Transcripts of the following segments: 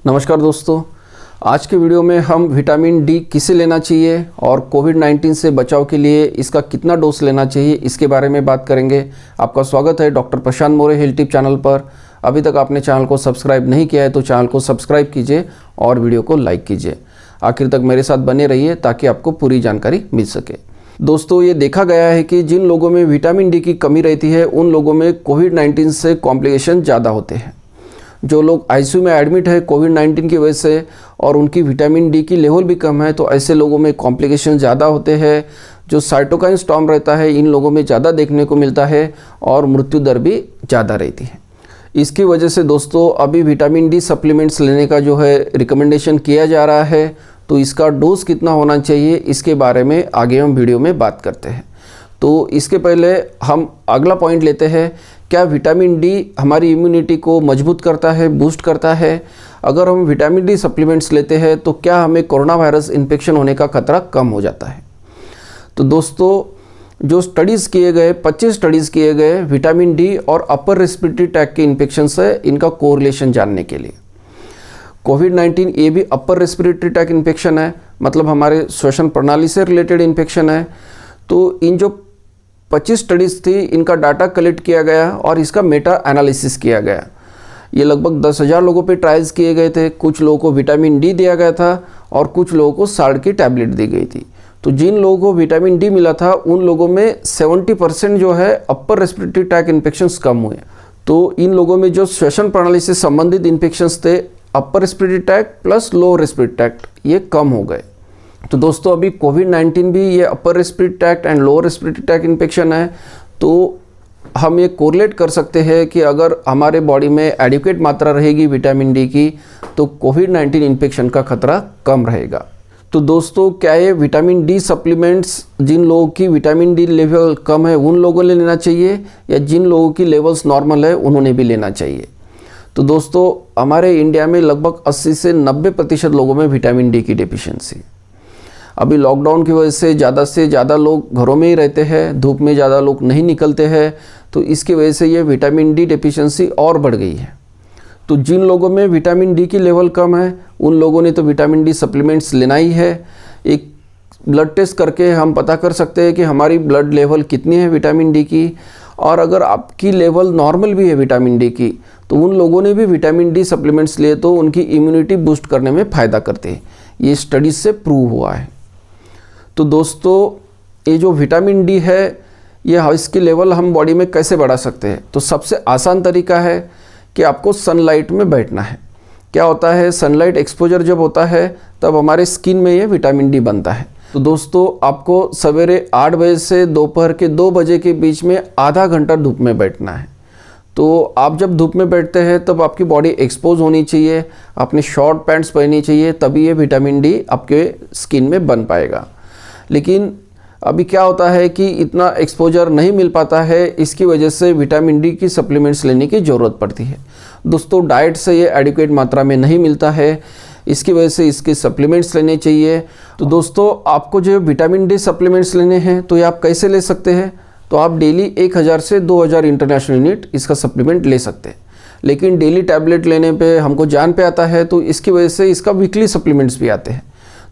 नमस्कार दोस्तों, आज के वीडियो में हम विटामिन डी किसे लेना चाहिए और कोविड-19 से बचाव के लिए इसका कितना डोज लेना चाहिए इसके बारे में बात करेंगे। आपका स्वागत है डॉक्टर प्रशांत मोरे हेल्थ टिप चैनल पर। अभी तक आपने चैनल को सब्सक्राइब नहीं किया है तो चैनल को सब्सक्राइब कीजिए और वीडियो को लाइक कीजिए। आखिर तक मेरे साथ बने रहिए ताकि आपको पूरी जानकारी मिल सके। दोस्तों, ये देखा गया है कि जिन लोगों में विटामिन डी की कमी रहती है उन लोगों में कोविड-19 से कॉम्प्लिकेशन ज़्यादा होते हैं। जो लोग आईसीयू में एडमिट है कोविड-19 की वजह से और उनकी विटामिन डी की लेवल भी कम है तो ऐसे लोगों में कॉम्प्लिकेशन ज़्यादा होते हैं। जो साइटोकाइन स्टॉर्म रहता है इन लोगों में ज़्यादा देखने को मिलता है और मृत्यु दर भी ज़्यादा रहती है। इसकी वजह से दोस्तों अभी विटामिन डी सप्लीमेंट्स लेने का जो है रिकमेंडेशन किया जा रहा है। तो इसका डोज कितना होना चाहिए इसके बारे में आगे हम वीडियो में बात करते हैं। तो इसके पहले हम अगला पॉइंट लेते हैं, क्या विटामिन डी हमारी इम्यूनिटी को मजबूत करता है, बूस्ट करता है? अगर हम विटामिन डी सप्लीमेंट्स लेते हैं तो क्या हमें कोरोना वायरस इन्फेक्शन होने का खतरा कम हो जाता है? तो दोस्तों जो स्टडीज़ किए गए 25 स्टडीज़ किए गए विटामिन डी और अपर रेस्पिरेटरी ट्रैक्ट के इन्फेक्शन से इनका कोरिलेशन जानने के लिए। कोविड-19 ये भी अपर रेस्पिरेटरी ट्रैक्ट इन्फेक्शन है, मतलब हमारे श्वसन प्रणाली से रिलेटेड इन्फेक्शन है। तो इन जो 25 स्टडीज़ थी इनका डाटा कलेक्ट किया गया और इसका मेटा एनालिसिस किया गया। ये लगभग 10,000 लोगों पे ट्रायल्स किए गए थे। कुछ लोगों को विटामिन डी दिया गया था और कुछ लोगों को साल्ट की टैबलेट दी गई थी। तो जिन लोगों को विटामिन डी मिला था उन लोगों में 70% जो है अपर रेस्पिरेटरी ट्रैक्ट इन्फेक्शंस कम हुए। तो इन लोगों में जो श्वसन प्रणाली से संबंधित इन्फेक्शंस थे upper respiratory tract plus lower respiratory tract ये कम हो गए। तो दोस्तों अभी कोविड-19 भी ये upper respiratory tract and lower respiratory tract infection है। तो हम ये कोरिलेट कर सकते हैं कि अगर हमारे बॉडी में एडिक्वेट मात्रा रहेगी विटामिन डी की तो कोविड-19 इन्फेक्शन का खतरा कम रहेगा। तो दोस्तों क्या ये विटामिन डी सप्लीमेंट्स जिन लोगों की विटामिन डी लेवल कम है उन लोगों ने लेना चाहिए या जिन लोगों की लेवल्स नॉर्मल है उन्होंने भी लेना चाहिए? तो दोस्तों हमारे इंडिया में लगभग 80 से 90% लोगों में विटामिन डी की डेफिशिएंसी। अभी लॉकडाउन की वजह से ज़्यादा लोग घरों में ही रहते हैं, धूप में ज़्यादा लोग नहीं निकलते हैं, तो इसकी वजह से ये विटामिन डी डेफिशिएंसी और बढ़ गई है। तो जिन लोगों में विटामिन डी की लेवल कम है उन लोगों ने तो विटामिन डी सप्लीमेंट्स लेना ही है। एक ब्लड टेस्ट करके हम पता कर सकते हैं कि हमारी ब्लड लेवल कितनी है विटामिन डी की, और अगर आपकी लेवल नॉर्मल भी है विटामिन डी की तो उन लोगों ने भी विटामिन डी सप्लीमेंट्स लिए तो उनकी इम्यूनिटी बूस्ट करने में फ़ायदा करते हैं। ये स्टडीज़ से प्रूव हुआ है। तो दोस्तों ये जो विटामिन डी है ये इसकी लेवल हम बॉडी में कैसे बढ़ा सकते हैं? तो सबसे आसान तरीका है कि आपको सनलाइट में बैठना है। क्या होता है, सनलाइट एक्सपोजर जब होता है तब हमारे स्किन में ये विटामिन डी बनता है। तो दोस्तों आपको सवेरे 8 बजे से दोपहर के 2 बजे के बीच में आधा घंटा धूप में बैठना है। तो आप जब धूप में बैठते हैं तब आपकी बॉडी एक्सपोज होनी चाहिए, अपने शॉर्ट पैंट्स पहननी चाहिए, तभी ये विटामिन डी आपके स्किन में बन पाएगा। लेकिन अभी क्या होता है कि इतना एक्सपोजर नहीं मिल पाता है, इसकी वजह से विटामिन डी की सप्लीमेंट्स लेने की ज़रूरत पड़ती है। दोस्तों डाइट से ये एडिक्वेट मात्रा में नहीं मिलता है, इसकी वजह से इसके सप्लीमेंट्स लेने चाहिए। तो दोस्तों आपको जो विटामिन डी सप्लीमेंट्स लेने हैं तो ये आप कैसे ले सकते हैं? तो आप डेली 1000 से 2000 इंटरनेशनल यूनिट इसका सप्लीमेंट ले सकते हैं। लेकिन डेली टैबलेट लेने पे हमको जान पे आता है तो इसकी वजह से इसका वीकली सप्लीमेंट्स भी आते हैं।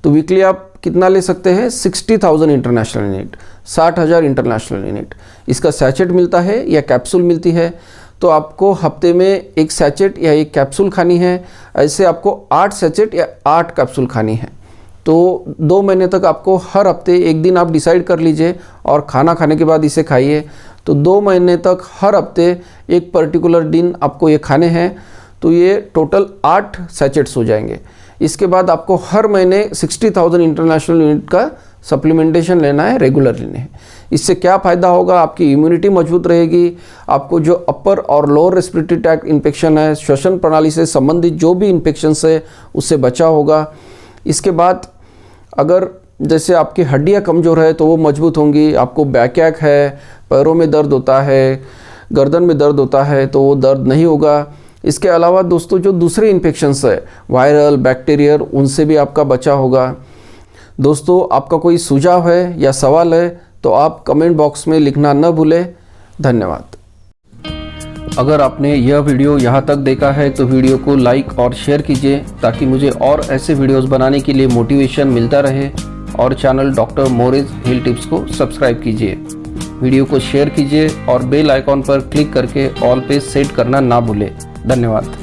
तो वीकली आप कितना ले सकते हैं? 60,000 इंटरनेशनल यूनिट, 60,000 इंटरनेशनल यूनिट इसका सैचेट मिलता है या कैप्सूल मिलती है। तो आपको हफ्ते में एक सैचेट या एक कैप्सूल खानी है। ऐसे आपको 8 सैचेट या 8 कैप्सूल खानी है। तो 2 महीने तक आपको हर हफ्ते एक दिन आप डिसाइड कर लीजिए और खाना खाने के बाद इसे खाइए। तो 2 महीने तक हर हफ्ते एक पर्टिकुलर दिन आपको ये खाने हैं। तो ये टोटल 8 सैचेट्स हो जाएंगे। इसके बाद आपको हर महीने 60,000 इंटरनेशनल यूनिट का सप्लीमेंटेशन लेना है, रेगुलर लेने हैं। इससे क्या फ़ायदा होगा? आपकी इम्यूनिटी मजबूत रहेगी, आपको जो अपर और लोअर रेस्पिरेटरी ट्रैक्ट इन्फेक्शन है, श्वसन प्रणाली से संबंधित जो भी इन्फेक्शंस है उससे बचाव होगा। इसके बाद अगर जैसे आपकी हड्डियाँ कमज़ोर है तो वो मजबूत होंगी। आपको बैकएक है, पैरों में दर्द होता है, गर्दन में दर्द होता है तो वो दर्द नहीं होगा। इसके अलावा दोस्तों जो दूसरे इन्फेक्शंस है वायरल बैक्टीरियल उनसे भी आपका बचाव होगा। दोस्तों आपका कोई सुझाव है या सवाल है तो आप कमेंट बॉक्स में लिखना न भूलें। धन्यवाद। अगर आपने यह वीडियो यहाँ तक देखा है तो वीडियो को लाइक और शेयर कीजिए ताकि मुझे और ऐसे वीडियोस बनाने के लिए मोटिवेशन मिलता रहे। और चैनल डॉक्टर मोरेज हेल्थ टिप्स को सब्सक्राइब कीजिए, वीडियो को शेयर कीजिए और बेल आइकॉन पर क्लिक करके ऑल पे सेट करना ना भूलें। धन्यवाद।